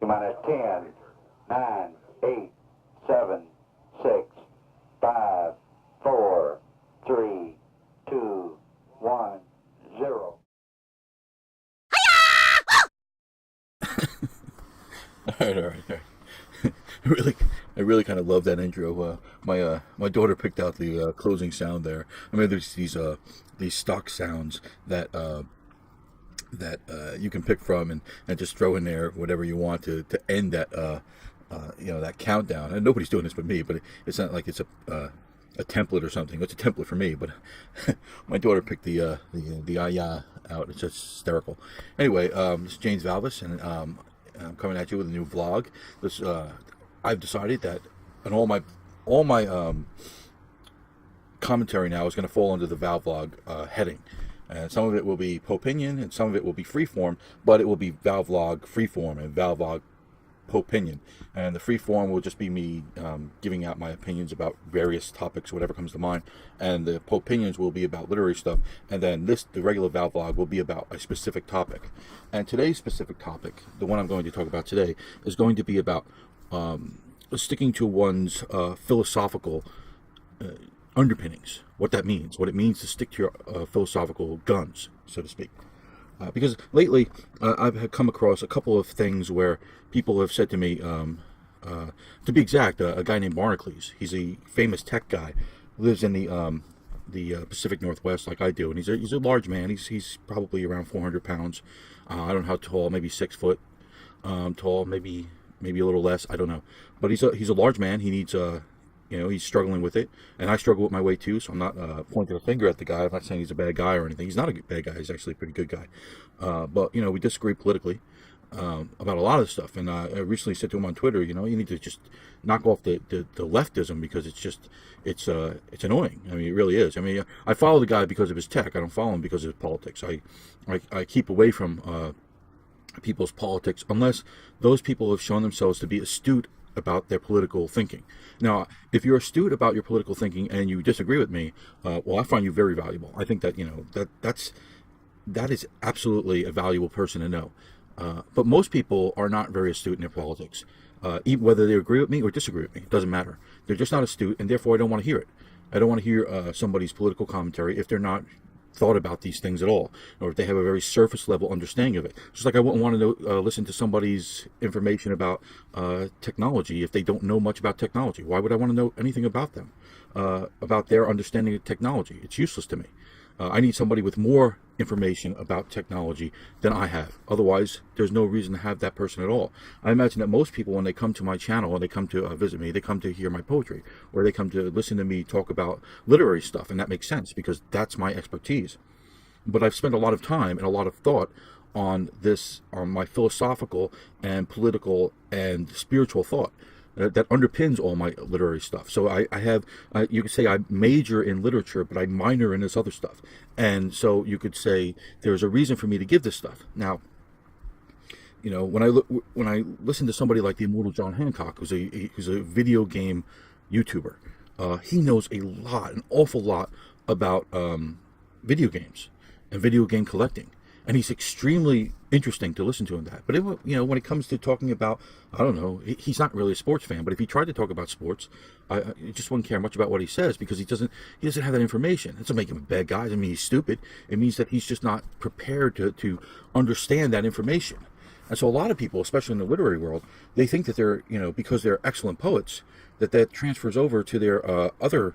Minus 10, 9, 8, 7, 6, 5, 4, 3, 2, 1, 0. All right. I really kind of love that intro. My daughter picked out the closing sound there. I mean, there's these stock sounds that you can pick from and just throw in there whatever you want to end that that countdown. And nobody's doing this but me, but it's not like it's a template or something. It's a template for me, but my daughter picked the out. It's just hysterical. Anyway, this is James Valvis, and I'm coming at you with a new vlog. This I've decided that, and all my commentary now is going to fall under the Valvlog heading. And some of it will be Popinion, and some of it will be freeform, but it will be Valvlog freeform and Valvlog Popinion. And the freeform will just be me giving out my opinions about various topics, whatever comes to mind. And the Popinions will be about literary stuff. And then the regular Valvlog will be about a specific topic. And today's specific topic, the one I'm going to talk about today, is going to be about sticking to one's philosophical underpinnings, what that means, what it means to stick to your philosophical guns, so to speak. Because lately, I've come across a couple of things where people have said to me, to be exact, a guy named Barnacles. He's a famous tech guy, lives in the Pacific Northwest like I do, and he's a large man. He's probably around 400 pounds. I don't know how tall, maybe 6 foot tall, maybe a little less. I don't know, but he's a large man. He needs he's struggling with it, and I struggle with my weight too, so I'm not pointing a finger at the guy. I'm not saying he's a bad guy or anything. He's not a bad guy. He's actually a pretty good guy. But, we disagree politically about a lot of stuff, and I recently said to him on Twitter, you need to just knock off the leftism, because it's annoying. I mean, it really is. I mean, I follow the guy because of his tech. I don't follow him because of his politics. I keep away from people's politics unless those people have shown themselves to be astute about their political thinking. Now, if you're astute about your political thinking and you disagree with me, well, I find you very valuable. I think that that is absolutely a valuable person to know. But most people are not very astute in their politics. Even whether they agree with me or disagree with me, it doesn't matter. They're just not astute, and therefore I don't want to hear it. I don't want to hear somebody's political commentary if they're not thought about these things at all, or if they have a very surface level understanding of it. Just like I wouldn't want to listen to somebody's information about technology if they don't know much about technology. Why would I want to know anything about them, about their understanding of technology? It's useless to me. I need somebody with more information about technology than I have. Otherwise, there's no reason to have that person at all. I imagine that most people, when they come to my channel, and they come to visit me, they come to hear my poetry, or they come to listen to me talk about literary stuff, and that makes sense because that's my expertise. But I've spent a lot of time and a lot of thought on my philosophical and political and spiritual thought that underpins all my literary stuff. So I have, you could say I major in literature, but I minor in this other stuff. And so you could say there's a reason for me to give this stuff. Now, when I listen to somebody like the immortal John Hancock, who's a video game YouTuber, he knows an awful lot about video games and video game collecting. And he's extremely interesting to listen to in that. But when it comes to talking about, I don't know, he's not really a sports fan. But if he tried to talk about sports, I just wouldn't care much about what he says, because he doesn't have that information. It doesn't make him a bad guy. I mean, he's stupid. It means that he's just not prepared to understand that information. And so a lot of people, especially in the literary world, they think that they're, because they're excellent poets, that transfers over to their other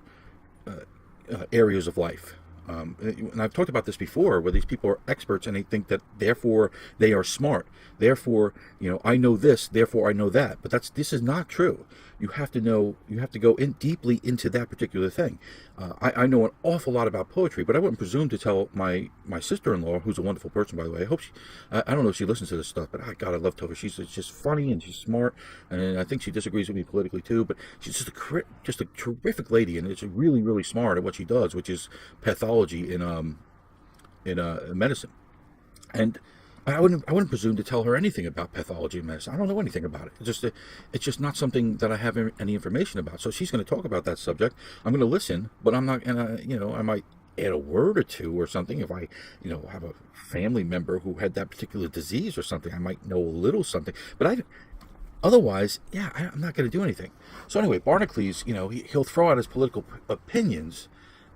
areas of life. And I've talked about this before, where these people are experts and they think that therefore they are smart. Therefore, I know this, therefore I know that. But this is not true. You have to go in deeply into that particular thing. I know an awful lot about poetry, but I wouldn't presume to tell my sister-in-law, who's a wonderful person, by the way. I don't know if she listens to this stuff, but God, I love her. She's just funny and she's smart, and I think she disagrees with me politically too, but she's just a terrific lady, and it's really, really smart at what she does, which is pathology in medicine. And I wouldn't presume to tell her anything about pathology and medicine. I don't know anything about it. It's just not something that I have any information about. So she's going to talk about that subject. I'm going to listen, but I'm not going to, I might add a word or two or something. If I, have a family member who had that particular disease or something, I might know a little something. But otherwise, I'm not going to do anything. So anyway, Barnacle, he'll throw out his political opinions,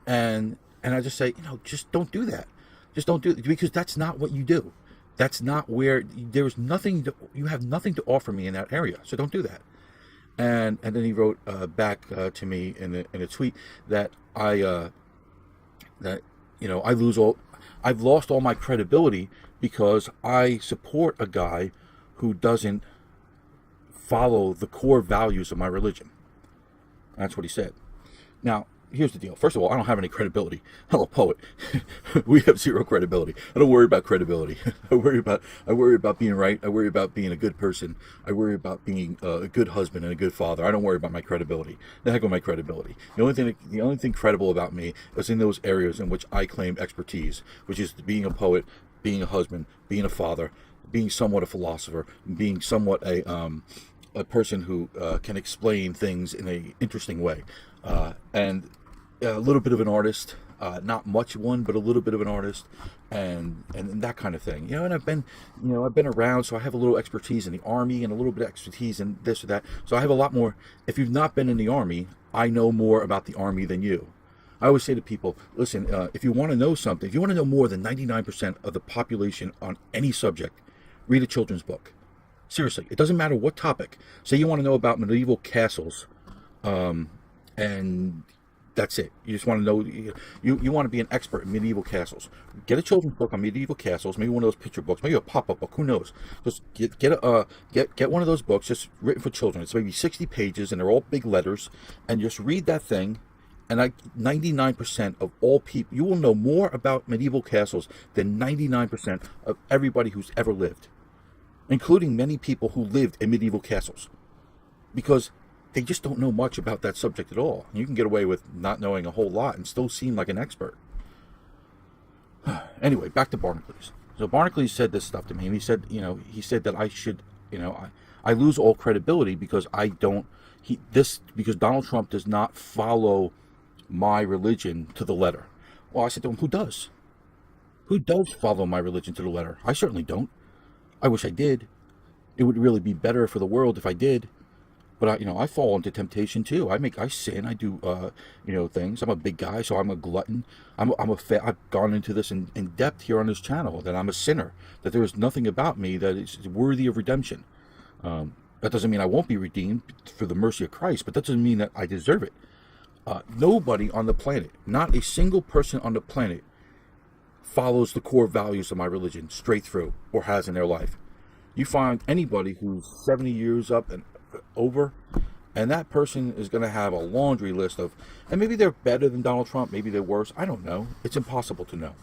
and I just say, just don't do that. Just don't do it, because that's not what you do. That's not where there's nothing. You have nothing to offer me in that area. So don't do that. And then he wrote back to me in a tweet that I've lost all my credibility because I support a guy who doesn't follow the core values of my religion. That's what he said. Now, here's the deal. First of all, I don't have any credibility. I'm a poet. We have zero credibility. I don't worry about credibility. I worry about being right. I worry about being a good person. I worry about being a good husband and a good father. I don't worry about my credibility. The heck with my credibility. The only thing credible about me is in those areas in which I claim expertise, which is being a poet, being a husband, being a father, being somewhat a philosopher, being somewhat a person who can explain things in an interesting way, and a little bit of an artist, not much one, but a little bit of an artist, and that kind of thing. And I've been around, so I have a little expertise in the Army and a little bit of expertise in this or that. So I have a lot more. If you've not been in the Army, I know more about the Army than you. I always say to people, listen, if you want to know something, if you want to know more than 99% of the population on any subject, read a children's book. Seriously, it doesn't matter what topic. Say you want to know about medieval castles, and that's it. You just want to know, you want to be an expert in medieval castles. Get a children's book on medieval castles, maybe one of those picture books, maybe a pop-up book, who knows. Just get one of those books just written for children. It's maybe 60 pages and they're all big letters, and just read that thing, and 99% of all people, you will know more about medieval castles than 99% of everybody who's ever lived, including many people who lived in medieval castles, because they just don't know much about that subject at all. You can get away with not knowing a whole lot and still seem like an expert. Anyway, back to Barnacle. So Barnacle said this stuff to me, and he said that I should, I lose all credibility because because Donald Trump does not follow my religion to the letter. Well, I said to him, who does? Who does follow my religion to the letter? I certainly don't. I wish I did. It would really be better for the world if I did. But I fall into temptation too. I sin. I do, things. I'm a big guy, so I'm a glutton. I've gone into this in depth here on this channel, that I'm a sinner, that there is nothing about me that is worthy of redemption. That doesn't mean I won't be redeemed for the mercy of Christ, but that doesn't mean that I deserve it. Nobody on the planet, not a single person on the planet, follows the core values of my religion straight through, or has in their life. You find anybody who's 70 years up and over, and that person is going to have a laundry list of, and maybe they're better than Donald Trump, maybe they're worse, I don't know. It's impossible to know.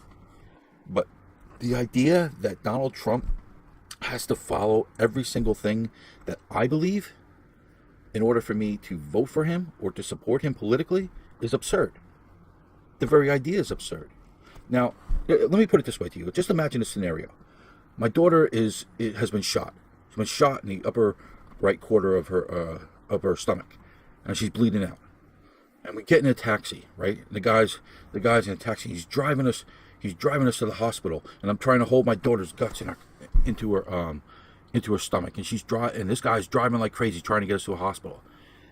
But the idea that Donald Trump has to follow every single thing that I believe in order for me to vote for him or to support him politically is absurd. The very idea is absurd. Now, let me put it this way to you. Just imagine a scenario. My daughter has been shot. She's been shot in the upper right quarter of her stomach, and she's bleeding out. And we get in a taxi, right? And the guy's in a taxi. He's driving us to the hospital, and I'm trying to hold my daughter's guts into her stomach, and this guy's driving like crazy trying to get us to a hospital.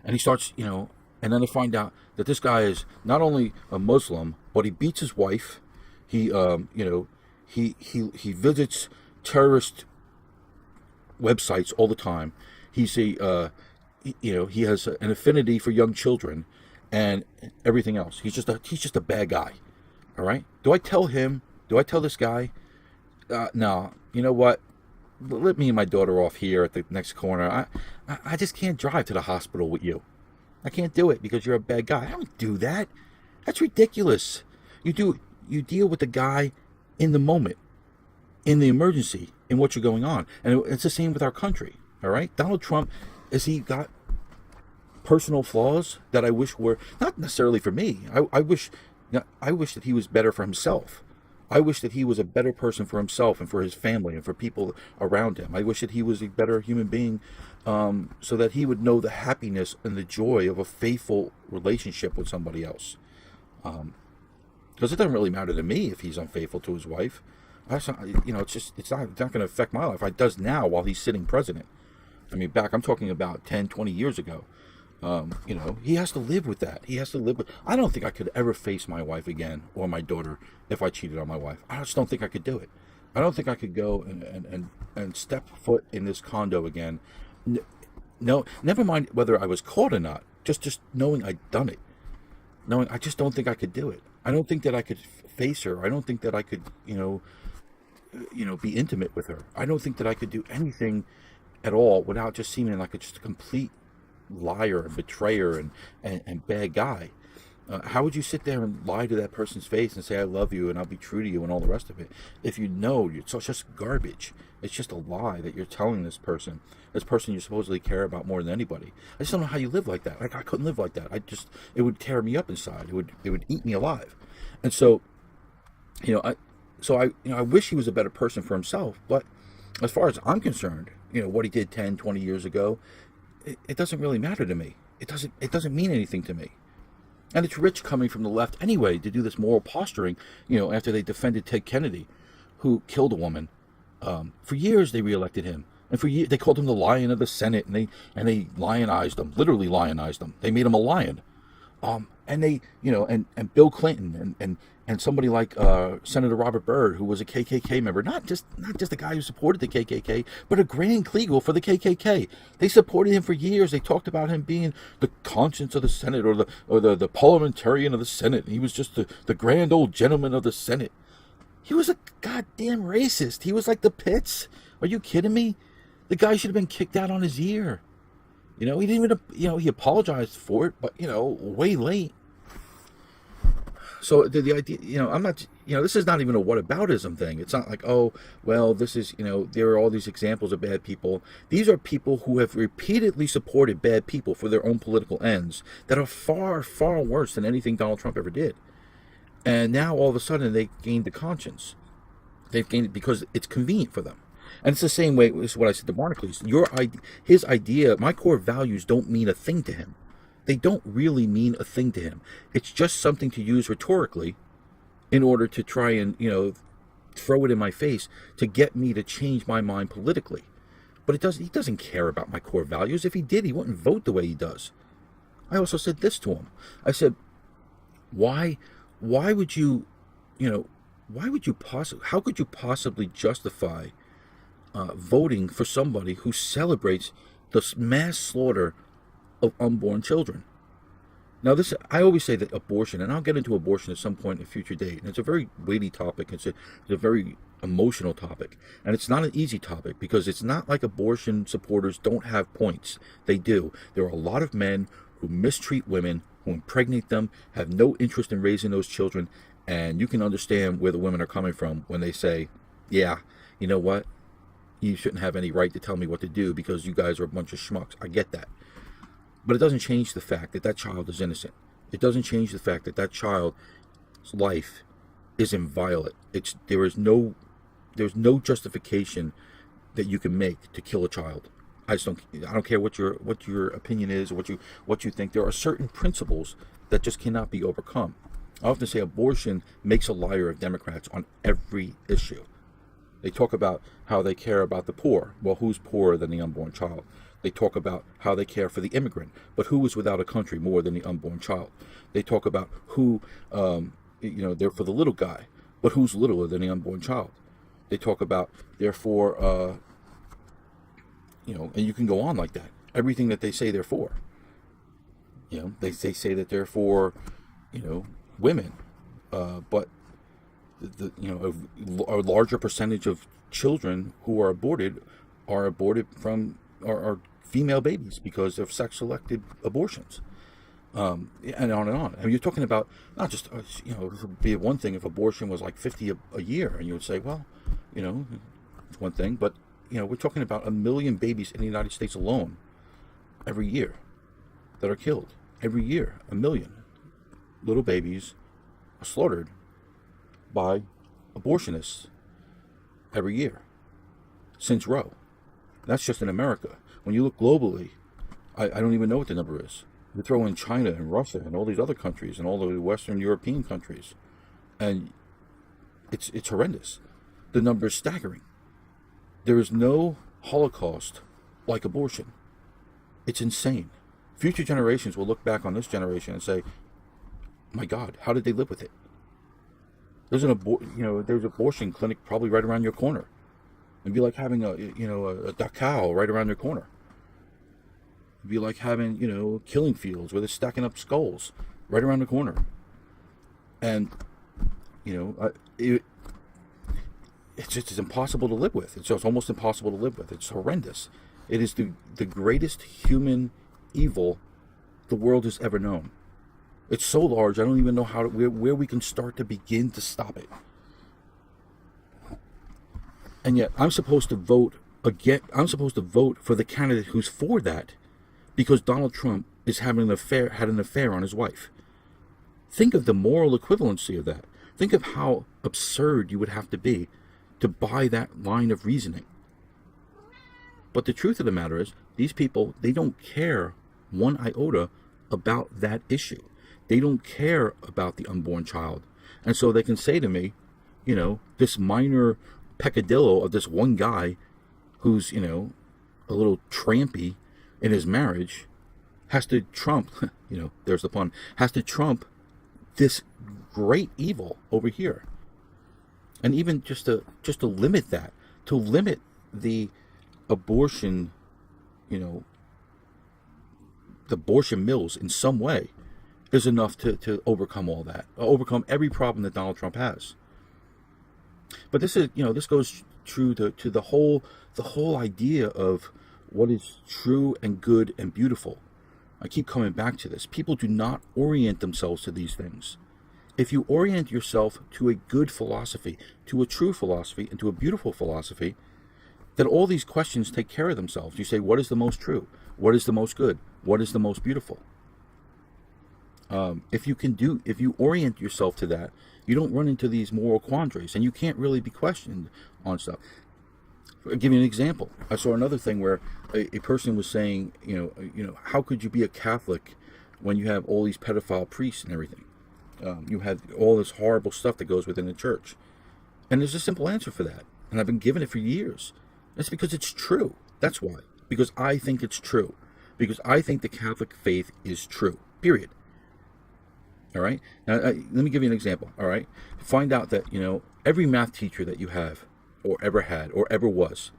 And he starts, and then I find out that this guy is not only a Muslim, but he beats his wife. He visits terrorist websites all the time. He has an affinity for young children and everything else. He's just a bad guy. All right. Do I tell this guy, no, you know what? Let me and my daughter off here at the next corner. I just can't drive to the hospital with you. I can't do it because you're a bad guy. I don't do that. That's ridiculous. You deal with the guy in the moment, in the emergency, in what you're going on. And it's the same with our country. All right. Donald Trump, has he got personal flaws that I wish were not necessarily for me? I wish that he was better for himself. I wish that he was a better person for himself and for his family and for people around him. I wish that he was a better human being, so that he would know the happiness and the joy of a faithful relationship with somebody else. Because it doesn't really matter to me if he's unfaithful to his wife. It's not going to affect my life. It does now while he's sitting president. I mean, I'm talking about 10, 20 years ago. He has to live with that. He has to live with. I don't think I could ever face my wife again or my daughter if I cheated on my wife. I just don't think I could do it. I don't think I could go and step foot in this condo again. No, never mind whether I was caught or not. Just knowing I'd done it. Knowing I just don't think I could do it. I don't think that I could face her. I don't think that I could, be intimate with her. I don't think that I could do anything at all without just seeming like just a complete liar and betrayer and bad guy. How would you sit there and lie to that person's face and say, I love you and I'll be true to you and all the rest of it, if you know it's just garbage? It's just a lie that you're telling this person you supposedly care about more than anybody. I just don't know how you live like that. Like, I couldn't live like that. It would tear me up inside. It would eat me alive. And so, I wish he was a better person for himself. But as far as I'm concerned, what he did 10, 20 years ago, it doesn't really matter to me. It doesn't mean anything to me. And it's rich coming from the left anyway to do this moral posturing, after they defended Ted Kennedy, who killed a woman. For years they reelected him. And for years they called him the lion of the Senate, and they lionized him, literally lionized him. They made him a lion. And they, and Bill Clinton and somebody like Senator Robert Byrd, who was a KKK member, not just a guy who supported the KKK, but a grand kleagle for the KKK. They supported him for years. They talked about him being the conscience of the Senate, or the parliamentarian of the Senate. He was just the grand old gentleman of the Senate. He was a goddamn racist. He was like the pits. Are you kidding me? The guy should have been kicked out on his ear. He didn't even, he apologized for it, but, way late. So the idea, I'm not, this is not even a whataboutism thing. It's not like, oh, well, this is, there are all these examples of bad people. These are people who have repeatedly supported bad people for their own political ends that are far, far worse than anything Donald Trump ever did. And now all of a sudden they gained the conscience. They've gained it because it's convenient for them. And it's the same way as what I said to Barnacle. His idea, my core values don't mean a thing to him. They don't really mean a thing to him. It's just something to use rhetorically in order to try and, throw it in my face to get me to change my mind politically. But he doesn't care about my core values. If he did, he wouldn't vote the way he does. I also said this to him. I said, why would you, how could you possibly justify voting for somebody who celebrates the mass slaughter of unborn children? Now, I always say that abortion, and I'll get into abortion at some point in a future date, and it's a very weighty topic. It's a very emotional topic, and it's not an easy topic, because it's not like abortion supporters don't have points. They do. There are a lot of men who mistreat women, who impregnate them, have no interest in raising those children, and you can understand where the women are coming from when they say, yeah, you know what? You shouldn't have any right to tell me what to do because you guys are a bunch of schmucks. I get that. But it doesn't change the fact that child is innocent. It doesn't change the fact that child's life is inviolate. There's no justification that you can make to kill a child. I don't care what your opinion is, or what you think. There are certain principles that just cannot be overcome. I often say abortion makes a liar of Democrats on every issue. They talk about how they care about the poor. Well, who's poorer than the unborn child? They talk about how they care for the immigrant, but who is without a country more than the unborn child? They talk about who, they're for the little guy, but who's littler than the unborn child? They talk about, therefore, and you can go on like that. Everything that they say they're for. They say that they're for, women, but a larger percentage of children who are aborted from are female babies because of sex-selected abortions, and on and on. I mean, you're talking about not just it would be one thing if abortion was like 50 a year, and you would say, well, it's one thing, but we're talking about 1 million babies in the United States alone every year that are killed. Every year, 1 million little babies are slaughtered by abortionists every year since Roe. That's just in America. When you look globally, I don't even know what the number is. You throw in China and Russia and all these other countries and all the Western European countries. And it's horrendous. The number is staggering. There is no Holocaust like abortion. It's insane. Future generations will look back on this generation and say, my God, how did they live with it? There's there's an abortion clinic probably right around your corner. It'd be like having a Dachau right around your corner. It'd be like having, killing fields where they're stacking up skulls right around the corner. And, it's impossible to live with. It's just almost impossible to live with. It's horrendous. It is the greatest human evil the world has ever known. It's so large, I don't even know where we can start to begin to stop it. And yet, I'm supposed to vote for the candidate who's for that, because Donald Trump had an affair on his wife. Think of the moral equivalency of that. Think of how absurd you would have to be to buy that line of reasoning. But the truth of the matter is, these people, they don't care one iota about that issue. They don't care about the unborn child. And so they can say to me, this minor peccadillo of this one guy who's, a little trampy in his marriage has to trump, there's the pun, has to trump this great evil over here. And even just to limit that, to limit the abortion, the abortion mills in some way is enough to overcome all that, overcome every problem that Donald Trump has. But this is, this goes true to the whole idea of what is true and good and beautiful. I keep coming back to this. People do not orient themselves to these things. If you orient yourself to a good philosophy, to a true philosophy, and to a beautiful philosophy, then all these questions take care of themselves. You say, what is the most true? What is the most good? What is the most beautiful? If you orient yourself to that, you don't run into these moral quandaries, and you can't really be questioned on stuff. I'll give you an example. I saw another thing where a person was saying, how could you be a Catholic when you have all these pedophile priests and everything? You have all this horrible stuff that goes within the church. And there's a simple answer for that. And I've been given it for years. It's because it's true. That's why. Because I think it's true. Because I think the Catholic faith is true. Period. All right? Now, let me give you an example. All right? Find out that, every math teacher that you have, or ever had, or ever was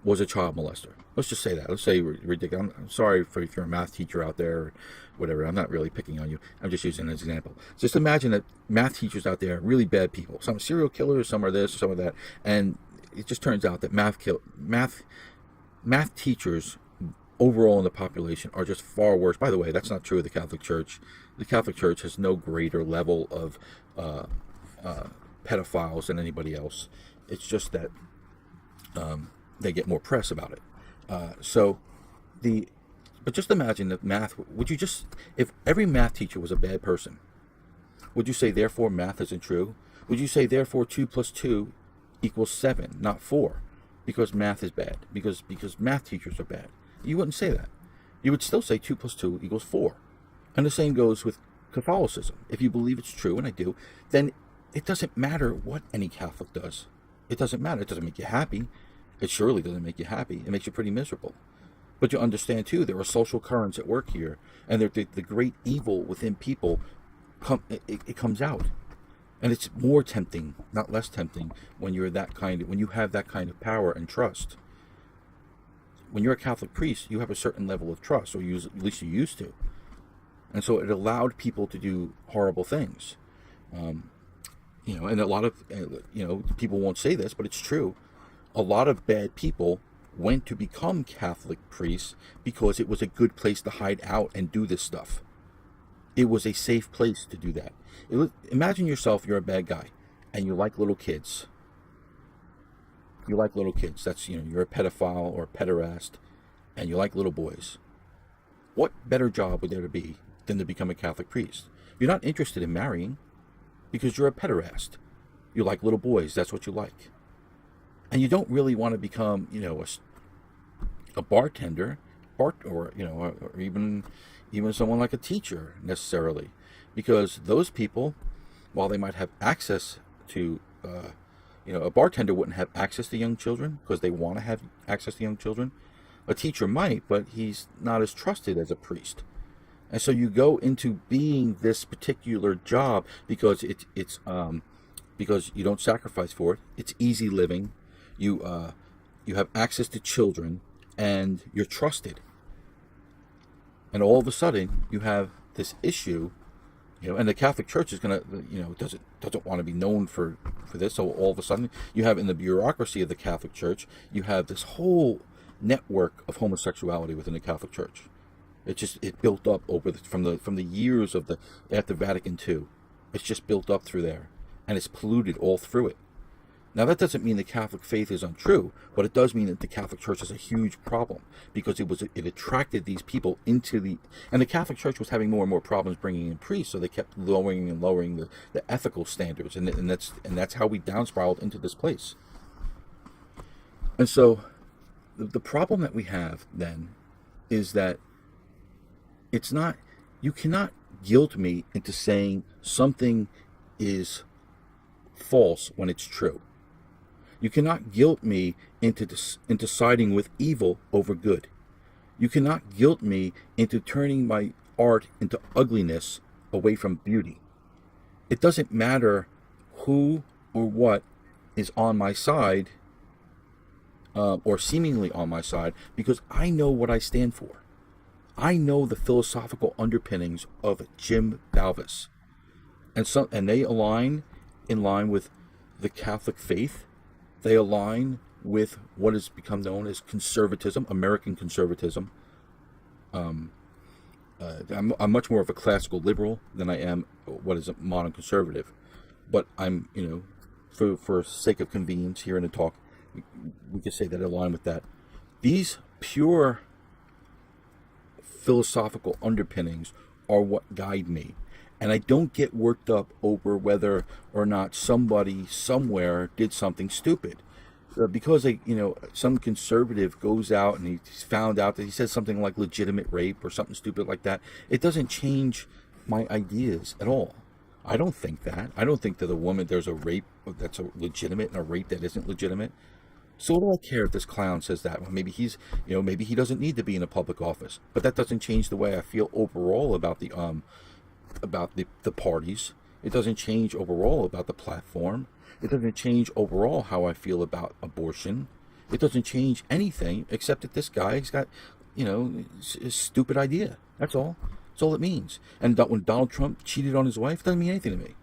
a child molester. Let's just say that. Let's say ridiculous. I'm sorry if you're a math teacher out there, or whatever. I'm not really picking on you. I'm just using an example. Just imagine that math teachers out there are really bad people. Some are serial killers, some are this, some are that. And it just turns out that math teachers overall in the population are just far worse. By the way, that's not true of the Catholic Church. The Catholic Church has no greater level of pedophiles than anybody else. It's just that they get more press about it. But just imagine that math, if every math teacher was a bad person, would you say therefore math isn't true? Would you say therefore 2 + 2 = 7, not 4, because math is bad, because math teachers are bad? You wouldn't say that. You would still say 2 + 2 = 4. And the same goes with Catholicism. If you believe it's true, and I do, then it doesn't matter what any Catholic does. It doesn't matter. It doesn't make you happy. It surely doesn't make you happy. It makes you pretty miserable. But you understand, too, there are social currents at work here, and the great evil within people, it comes out. And it's more tempting, not less tempting, when you have that kind of power and trust. When you're a Catholic priest, you have a certain level of trust, or at least you used to. And so it allowed people to do horrible things. And a lot of, people won't say this, but it's true. A lot of bad people went to become Catholic priests because it was a good place to hide out and do this stuff. It was a safe place to do that. Imagine yourself, you're a bad guy, and you like little kids. You like little kids. That's, you're a pedophile or a pederast, and you like little boys. What better job would there to be than to become a Catholic priest? You're not interested in marrying because you're a pederast. You like little boys. That's what you like. And you don't really want to become, a bartender, or even someone like a teacher necessarily, because those people, while they might have access to a bartender wouldn't have access to young children because they want to have access to young children. A teacher might, but he's not as trusted as a priest. And so you go into being this particular job because it's because you don't sacrifice for it. It's easy living. You have access to children, and you're trusted. And all of a sudden, you have this issue, and the Catholic Church is gonna, doesn't want to be known for this. So all of a sudden, you have in the bureaucracy of the Catholic Church, you have this whole network of homosexuality within the Catholic Church. It built up from the years of after Vatican II. It's just built up through there, and it's polluted all through it. Now that doesn't mean the Catholic faith is untrue, but it does mean that the Catholic Church is a huge problem because it attracted these people and the Catholic Church was having more and more problems bringing in priests, so they kept lowering and lowering the ethical standards, and that's how we downspiraled into this place. And so the problem that we have then is that you cannot guilt me into saying something is false when it's true. You cannot guilt me into siding with evil over good. You cannot guilt me into turning my art into ugliness away from beauty. It doesn't matter who or what is on my side, or seemingly on my side, because I know what I stand for. I know the philosophical underpinnings of Jim Valvis, and they align in line with the Catholic faith. They align with what has become known as conservatism, American conservatism. I'm much more of a classical liberal than I am what is a modern conservative. But I'm, for sake of convenience here in the talk, we could say that I align with that. These pure philosophical underpinnings are what guide me. And I don't get worked up over whether or not somebody somewhere did something stupid. Because some conservative goes out and he's found out that he says something like legitimate rape or something stupid like that, it doesn't change my ideas at all. I don't think that. I don't think that there's a rape that's a legitimate and a rape that isn't legitimate. So what do I care if this clown says that? Well, maybe maybe he doesn't need to be in a public office. But that doesn't change the way I feel overall about the parties. It doesn't change overall about the platform. It doesn't change overall how I feel about abortion. It doesn't change anything except that this guy's got, a stupid idea. That's all. That's all it means. And when Donald Trump cheated on his wife, it doesn't mean anything to me.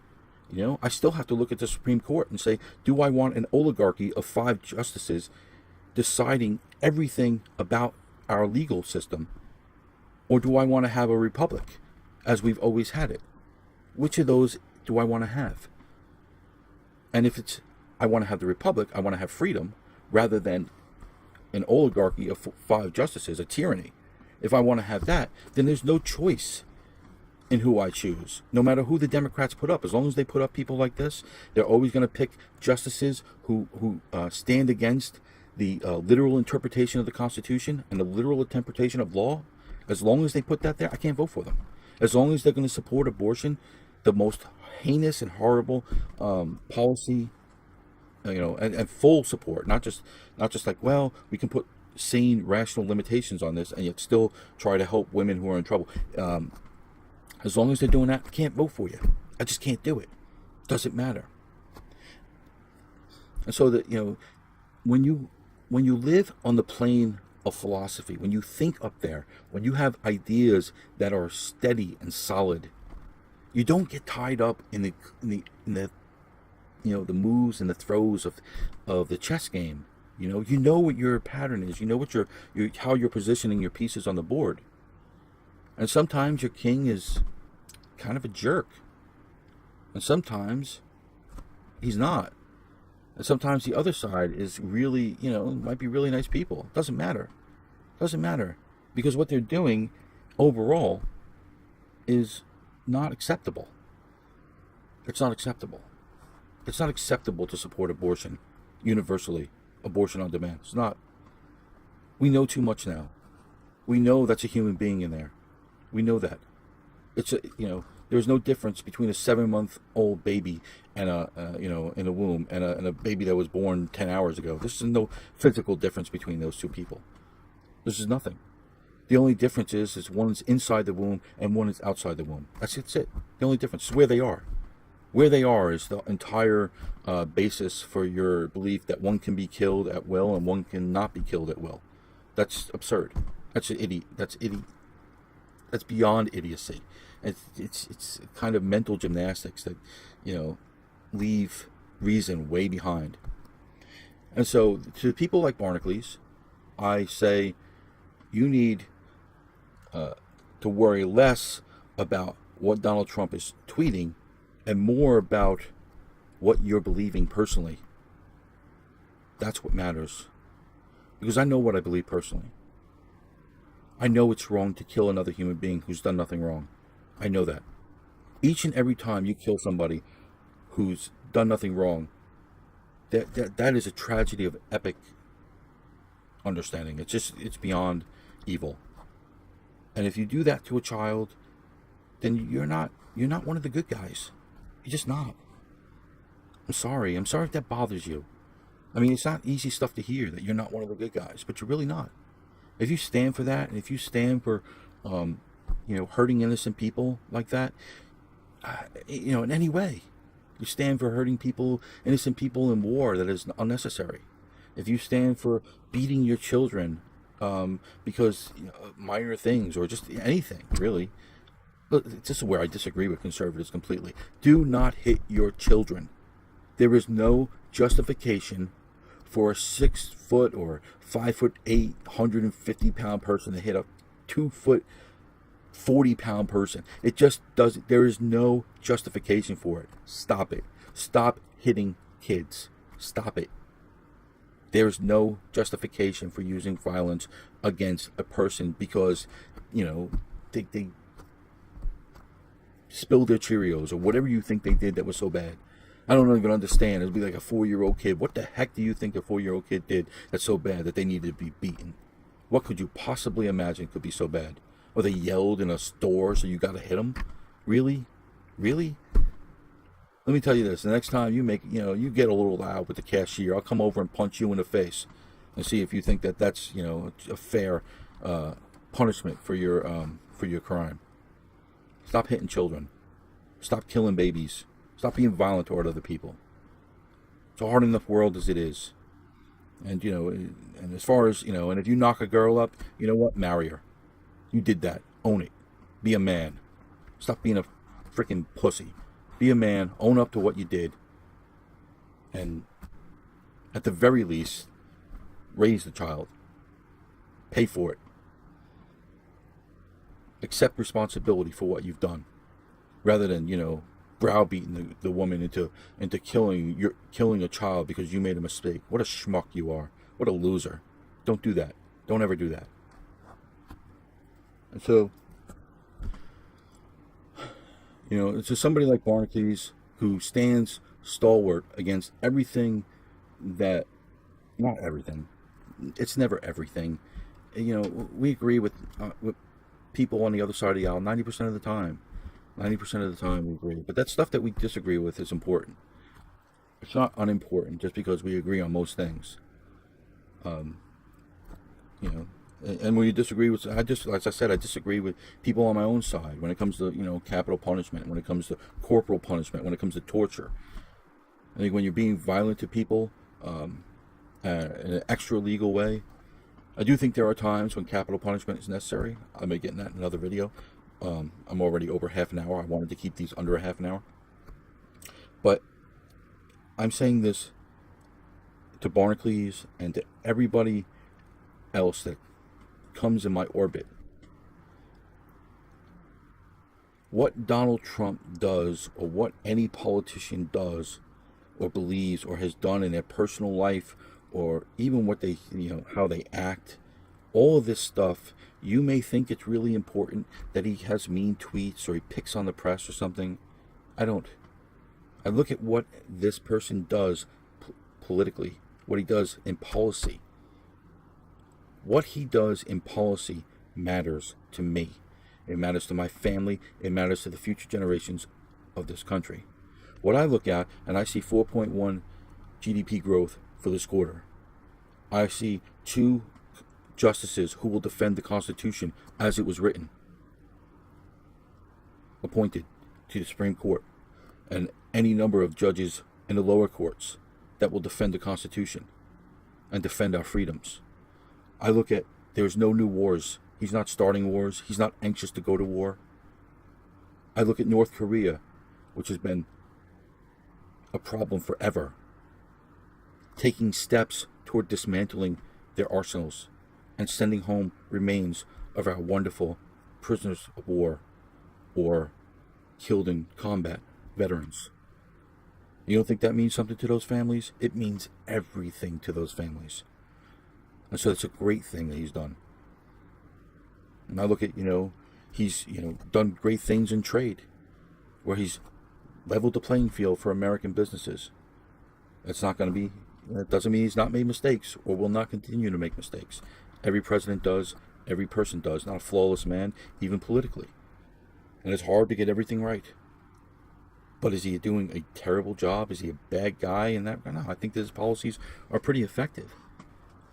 I still have to look at the Supreme Court and say, do I want an oligarchy of 5 justices deciding everything about our legal system? Or do I want to have a republic, as we've always had it? Which of those do I want to have? And if I want to have the republic, I want to have freedom, rather than an oligarchy of 5 justices, a tyranny. If I want to have that, then there's no choice in who I choose. No matter who the Democrats put up, as long as they put up people like this, they're always going to pick justices who stand against the literal interpretation of the Constitution and the literal interpretation of law. As long as they put that there, I can't vote for them. As long as they're going to support abortion, the most heinous and horrible policy, and full support, not just like, well, we can put sane, rational limitations on this and yet still try to help women who are in trouble. As long as they're doing that, I can't vote for you. I just can't do it. Doesn't matter. And so that, when you live on the plane of philosophy, when you think up there, when you have ideas that are steady and solid, you don't get tied up in the the moves and the throws of the chess game. You know what your pattern is. You know what how you're positioning your pieces on the board. And sometimes your king is kind of a jerk. And sometimes he's not. And sometimes the other side is really, might be really nice people. Doesn't matter. Doesn't matter. Because what they're doing overall is not acceptable. It's not acceptable. It's not acceptable to support abortion universally. Abortion on demand. It's not. We know too much now. We know that's a human being in there. We know that. It's There's no difference between a 7-month-old baby and in a womb and a baby that was born 10 hours ago. This is no physical difference between those two people. This is nothing. The only difference is one is inside the womb and one is outside the womb. That's it. The only difference is where they are. Where they are is the entire basis for your belief that one can be killed at will and one cannot be killed at will. That's absurd. That's idiot. That's beyond idiocy. It's kind of mental gymnastics that, leave reason way behind. And so to people like Barnacules, I say you need to worry less about what Donald Trump is tweeting and more about what you're believing personally. That's what matters. Because I know what I believe personally. I know it's wrong to kill another human being who's done nothing wrong. I know that. Each and every time you kill somebody who's done nothing wrong, that is a tragedy of epic understanding. It's beyond evil. And if you do that to a child, then you're not one of the good guys. You're just not. I'm sorry if that bothers you. I mean, it's not easy stuff to hear that you're not one of the good guys, but you're really not. If you stand for that, and if you stand for, hurting innocent people like that, in any way, you stand for hurting people, innocent people in war that is unnecessary. If you stand for beating your children because minor things or just anything, really. But this is where I disagree with conservatives completely. Do not hit your children. There is no justification for a 6-foot or 5'8", 150-pound person to hit a 2-foot, 40-pound person. It just doesn't. There is no justification for it. Stop it. Stop hitting kids. Stop it. There is no justification for using violence against a person because, they spilled their Cheerios or whatever you think they did that was so bad. I don't even understand. It'd be like a 4-year-old kid. What the heck do you think a 4-year-old kid did that's so bad that they needed to be beaten? What could you possibly imagine could be so bad? Or they yelled in a store so you got to hit them? Really? Really? Let me tell you this. The next time you you get a little loud with the cashier, I'll come over and punch you in the face and see if you think that that's, a fair punishment for your crime. Stop hitting children. Stop killing babies. Stop being violent toward other people. It's a hard enough world as it is. And, and as far as, and if you knock a girl up, you know what? Marry her. You did that. Own it. Be a man. Stop being a freaking pussy. Be a man. Own up to what you did. And at the very least, raise the child. Pay for it. Accept responsibility for what you've done, rather than browbeating the woman into killing a child because you made a mistake. What a schmuck you are! What a loser! Don't do that. Don't ever do that. And so, it's just somebody like Barnacules who stands stalwart against everything that, not everything. It's never everything. We agree with people on the other side of the aisle 90% of the time. 90% of the time we agree. But that stuff that we disagree with is important. It's not unimportant just because we agree on most things. And when you disagree with, as I said, I disagree with people on my own side when it comes to, capital punishment, when it comes to corporal punishment, when it comes to torture. I think when you're being violent to people in an extra legal way, I do think there are times when capital punishment is necessary. I may get in that in another video. I'm already over half an hour. I wanted to keep these under a half an hour. But I'm saying this to Barnacules and to everybody else that comes in my orbit. What Donald Trump does, or what any politician does or believes or has done in their personal life, or even what they, how they act, all of this stuff, you may think it's really important that he has mean tweets or he picks on the press or something. I don't. I look at what this person does politically, what he does in policy. What he does in policy matters to me. It matters to my family. It matters to the future generations of this country. What I look at, and I see 4.1 GDP growth for this quarter. I see 2 justices who will defend the Constitution as it was written, appointed to the Supreme Court, and any number of judges in the lower courts that will defend the Constitution and defend our freedoms. I look at, there's no new wars. He's not starting wars. He's not anxious to go to war. I look at North Korea, which has been a problem forever, taking steps toward dismantling their arsenals and sending home remains of our wonderful prisoners of war or killed in combat veterans. You don't think that means something to those families? It means everything to those families. And so it's a great thing that he's done. And I look at, he's, done great things in trade, where he's leveled the playing field for American businesses. It's not going to be, that doesn't mean he's not made mistakes or will not continue to make mistakes. Every president does, every person does, not a flawless man, even politically. And it's hard to get everything right. But is he doing a terrible job? Is he a bad guy in that? No, I think that his policies are pretty effective.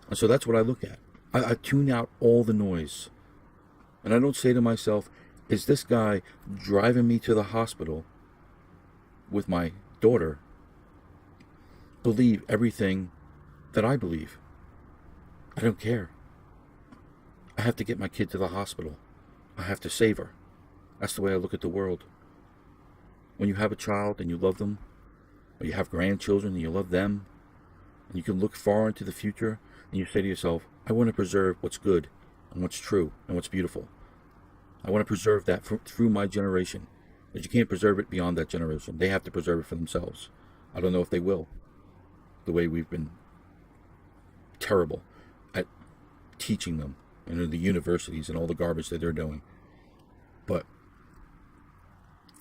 And so that's what I look at. I tune out all the noise. And I don't say to myself, is this guy driving me to the hospital with my daughter believe everything that I believe? I don't care. I have to get my kid to the hospital. I have to save her. That's the way I look at the world. When you have a child and you love them, or you have grandchildren and you love them, and you can look far into the future, and you say to yourself, I want to preserve what's good and what's true and what's beautiful. I want to preserve that through my generation. But you can't preserve it beyond that generation. They have to preserve it for themselves. I don't know if they will. The way we've been terrible at teaching them in the universities and all the garbage that they're doing. But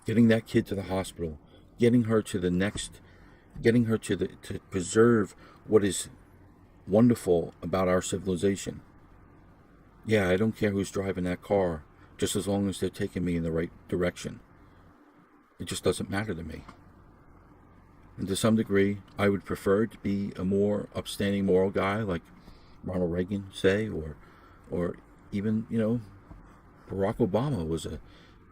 getting that kid to the hospital, getting her to the next, getting her to preserve what is wonderful about our civilization. Yeah, I don't care who's driving that car, just as long as they're taking me in the right direction. It just doesn't matter to me. And to some degree, I would prefer to be a more upstanding moral guy like Ronald Reagan, say, or even, Barack Obama was a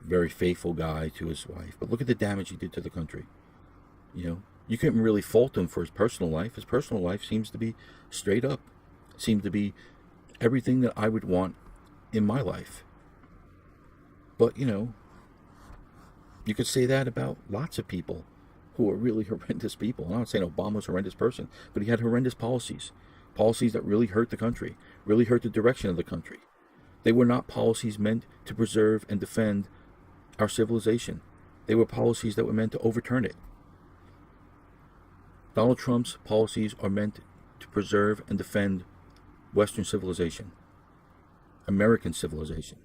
very faithful guy to his wife. But look at the damage he did to the country. You couldn't really fault him for his personal life. His personal life seems to be straight up. It seems to be everything that I would want in my life. But, you could say that about lots of people who are really horrendous people. I'm not saying Obama's a horrendous person, but he had horrendous policies. Policies that really hurt the country, really hurt the direction of the country. They were not policies meant to preserve and defend our civilization. They were policies that were meant to overturn it. Donald Trump's policies are meant to preserve and defend Western civilization, American civilization.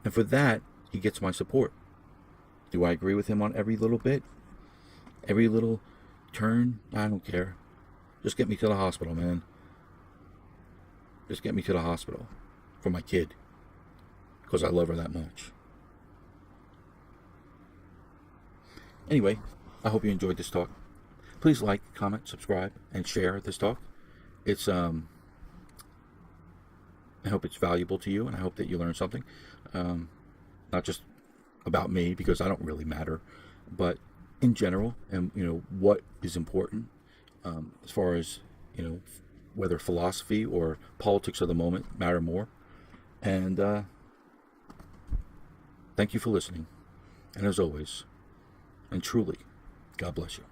And for that, he gets my support. Do I agree with him on every little bit? Every little turn? I don't care. Just get me to the hospital, man. Just get me to the hospital for my kid, because I love her that much. Anyway, I hope you enjoyed this talk. Please like, comment, subscribe, and share this talk. It's I hope it's valuable to you, and I hope that you learn something. Not just about me, because I don't really matter, but in general, and what is important, as far as whether philosophy or politics of the moment matter more. And thank you for listening. And as always, and truly, God bless you.